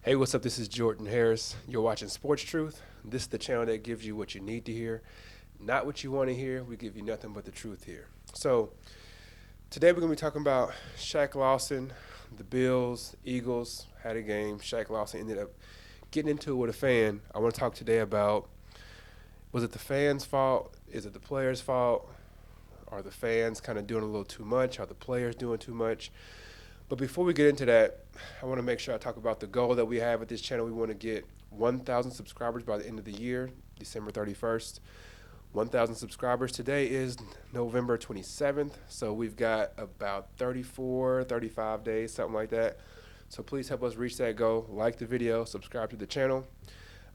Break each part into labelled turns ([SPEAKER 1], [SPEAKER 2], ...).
[SPEAKER 1] Hey, what's up? This is Jordan Harris. You're watching Sports Truth. This is the channel that gives you what you need to hear, not what you want to hear. We give you nothing but the truth here. So, today we're going to be talking about Shaq Lawson, the Bills, Eagles had a game. Shaq Lawson ended up getting into it with a fan. I want to talk today about, was it the fans' fault? Is it the players' fault? Are the fans kind of doing a little too much? Are the players doing too much? But before we get into that, I want to make sure I talk about the goal that we have at this channel. We want to get 1,000 subscribers by the end of the year, December 31st. 1,000 subscribers. Today is November 27th, so we've got about 34, 35 days, something like that. So please help us reach that goal. Like the video, subscribe to the channel.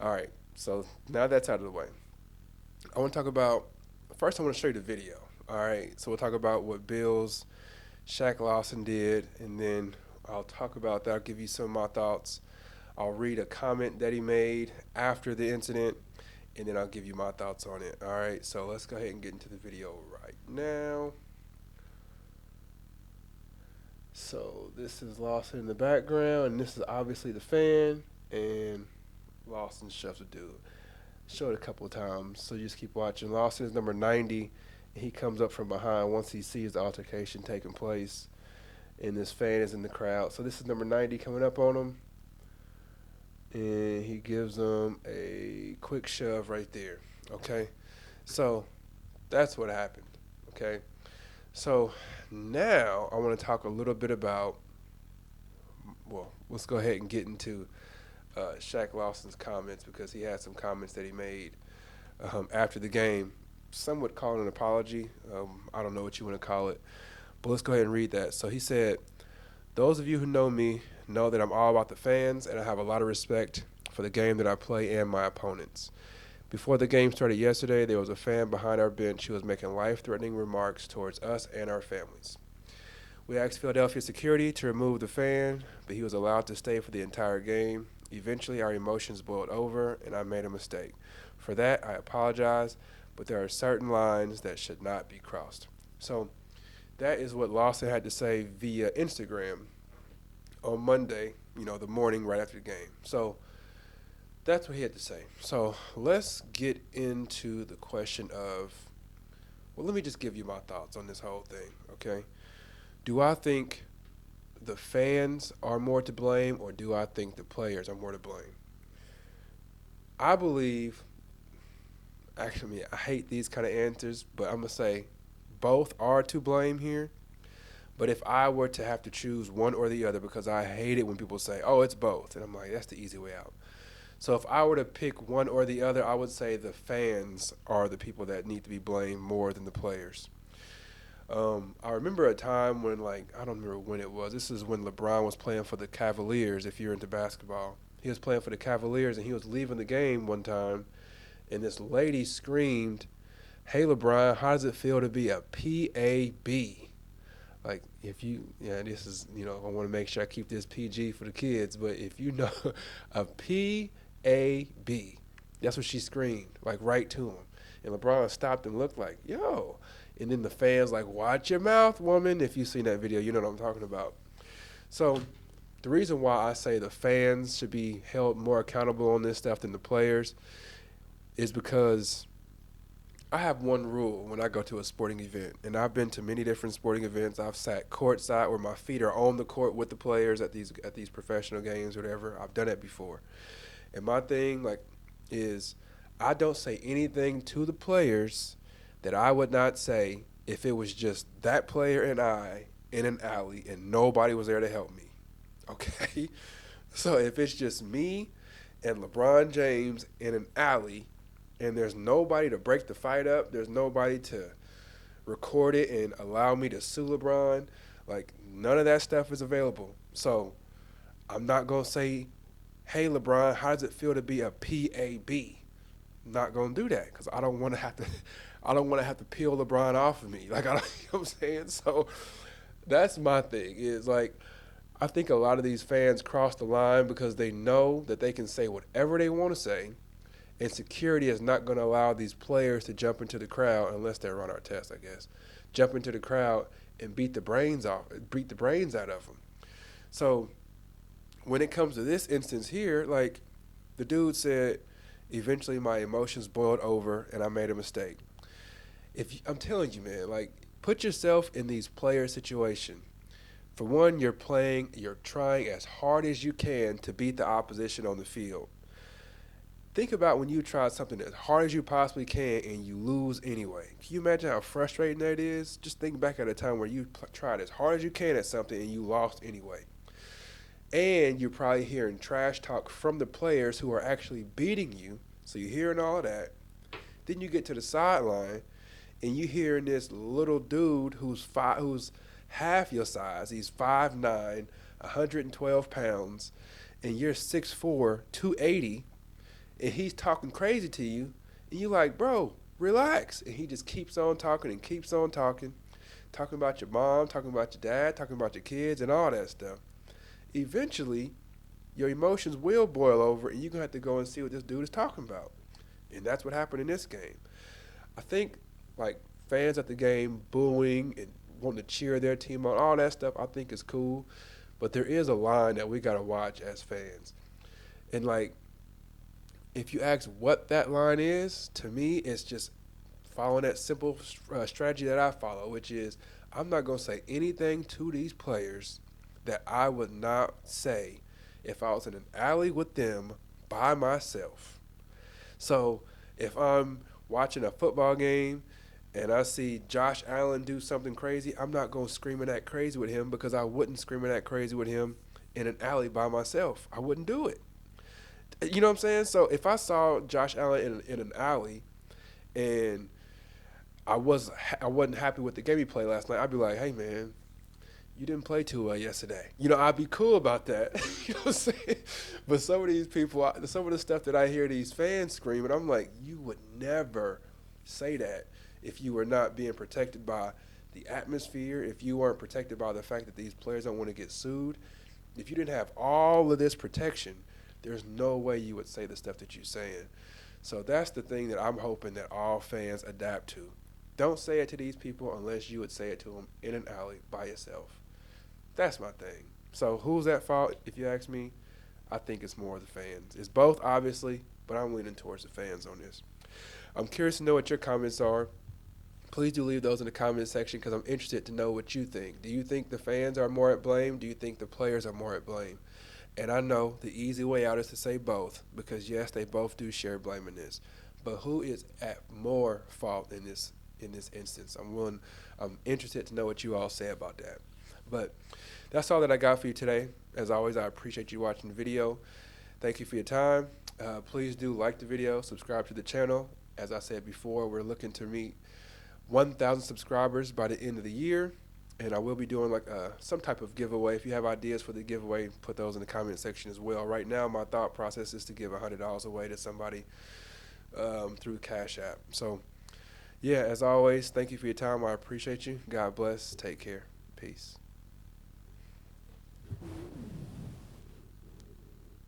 [SPEAKER 1] All right, so now that's out of the way. I want to talk about, first I want to show you the video. All right, so we'll talk about what Bills Shaq Lawson did, and then I'll talk about that. I'll give you some of my thoughts. I'll read a comment that he made after the incident, and then I'll give you my thoughts on it. All right, so let's go ahead and get into the video right now. So this is Lawson in the background, and this is obviously the fan, and Lawson shoves a dude. Showed it a couple of times, so you just keep watching. Lawson is number 90. He comes up from behind once he sees the altercation taking place, and this fan is in the crowd. So this is number 90 coming up on him, and he gives him a quick shove right there. Okay, so that's what happened. Okay, so now I want to talk a little bit about, well, let's go ahead and get into Shaq Lawson's comments, because he had some comments that he made after the game. Some would call it an apology. I don't know what you want to call it, but let's go ahead and read that. So he said, "Those of you who know me know that I'm all about the fans, and I have a lot of respect for the game that I play and my opponents. Before the game started yesterday, there was a fan behind our bench who was making life-threatening remarks towards us and our families. We asked Philadelphia security to remove the fan, but he was allowed to stay for the entire game. Eventually, our emotions boiled over, and I made a mistake. For that, I apologize, but there are certain lines that should not be crossed." So that is what Lawson had to say via Instagram on Monday, the morning right after the game. So that's what he had to say. So let's get into the question of, well, let me just give you my thoughts on this whole thing, okay? Do I think the fans are more to blame, or do I think the players are more to blame? I believe, actually, I hate these kind of answers, but I'm going to say both are to blame here. But if I were to have to choose one or the other, because I hate it when people say, oh, it's both, and I'm like, that's the easy way out. So if I were to pick one or the other, I would say the fans are the people that need to be blamed more than the players. I remember a time when, I don't remember when it was. This is when LeBron was playing for the Cavaliers, if you're into basketball. He was playing for the Cavaliers, and he was leaving the game one time, and this lady screamed, "Hey, LeBron, how does it feel to be a PAB?" This is, I want to make sure I keep this PG for the kids, but if you know a PAB, that's what she screamed, right to him. And LeBron stopped and looked like, yo. And then the fans watch your mouth, woman. If you've seen that video, you know what I'm talking about. So the reason why I say the fans should be held more accountable on this stuff than the players is because I have one rule when I go to a sporting event, and I've been to many different sporting events. I've sat courtside where my feet are on the court with the players at these professional games or whatever. I've done it before. And my thing is I don't say anything to the players that I would not say if it was just that player and I in an alley and nobody was there to help me. Okay? So if it's just me and LeBron James in an alley and there's nobody to break the fight up, there's nobody to record it and allow me to sue LeBron, none of that stuff is available. So I'm not going to say, "Hey, LeBron, how does it feel to be a PAB?" I'm not going to do that because I don't want to have to peel LeBron off of me. You know what I'm saying? So that's my thing is I think a lot of these fans cross the line because they know that they can say whatever they want to say, and security is not going to allow these players to jump into the crowd unless they run our test, I guess. Jump into the crowd and beat the brains out of them. So when it comes to this instance here, like the dude said, eventually my emotions boiled over and I made a mistake. I'm telling you, man, like put yourself in these player situation. For one, you're trying as hard as you can to beat the opposition on the field. Think about when you try something as hard as you possibly can and you lose anyway. Can you imagine how frustrating that is? Just think back at a time where you tried as hard as you can at something and you lost anyway. And you're probably hearing trash talk from the players who are actually beating you. So you're hearing all of that. Then you get to the sideline and you hearing this little dude who's half your size. He's 5'9", 112 pounds, and you're 6'4", 280, and he's talking crazy to you, and you're like, bro, relax. And he just keeps on talking and keeps on talking about your mom, talking about your dad, talking about your kids, and all that stuff. Eventually, your emotions will boil over, and you're going to have to go and see what this dude is talking about. And that's what happened in this game. I think, like, fans at the game booing and wanting to cheer their team on, all that stuff, I think is cool. But there is a line that we got to watch as fans. And, like, if you ask what that line is, to me, it's just following that simple strategy that I follow, which is I'm not going to say anything to these players that I would not say if I was in an alley with them by myself. So if I'm watching a football game and I see Josh Allen do something crazy, I'm not going to scream and act crazy with him because I wouldn't scream and act crazy with him in an alley by myself. I wouldn't do it. You know what I'm saying? So if I saw Josh Allen in an alley and I wasn't happy with the game he played last night, I'd be like, hey, man, you didn't play too well yesterday. You know, I'd be cool about that. You know what I'm saying? But some of these people, some of the stuff that I hear these fans screaming, I'm like, you would never say that if you were not being protected by the atmosphere, if you weren't protected by the fact that these players don't want to get sued. If you didn't have all of this protection, there's no way you would say the stuff that you're saying. So that's the thing that I'm hoping that all fans adapt to. Don't say it to these people unless you would say it to them in an alley by yourself. That's my thing. So who's at fault, if you ask me? I think it's more of the fans. It's both, obviously, but I'm leaning towards the fans on this. I'm curious to know what your comments are. Please do leave those in the comment section because I'm interested to know what you think. Do you think the fans are more at blame? Do you think the players are more at blame? And I know the easy way out is to say both because, yes, they both do share blame in this. But who is at more fault in this instance? I'm interested to know what you all say about that. But that's all that I got for you today. As always, I appreciate you watching the video. Thank you for your time. Please do like the video, subscribe to the channel. As I said before, we're looking to meet 1,000 subscribers by the end of the year. And I will be doing like some type of giveaway. If you have ideas for the giveaway, put those in the comment section as well. Right now, my thought process is to give $100 away to somebody through Cash App. So, yeah, as always, thank you for your time. I appreciate you. God bless. Take care. Peace.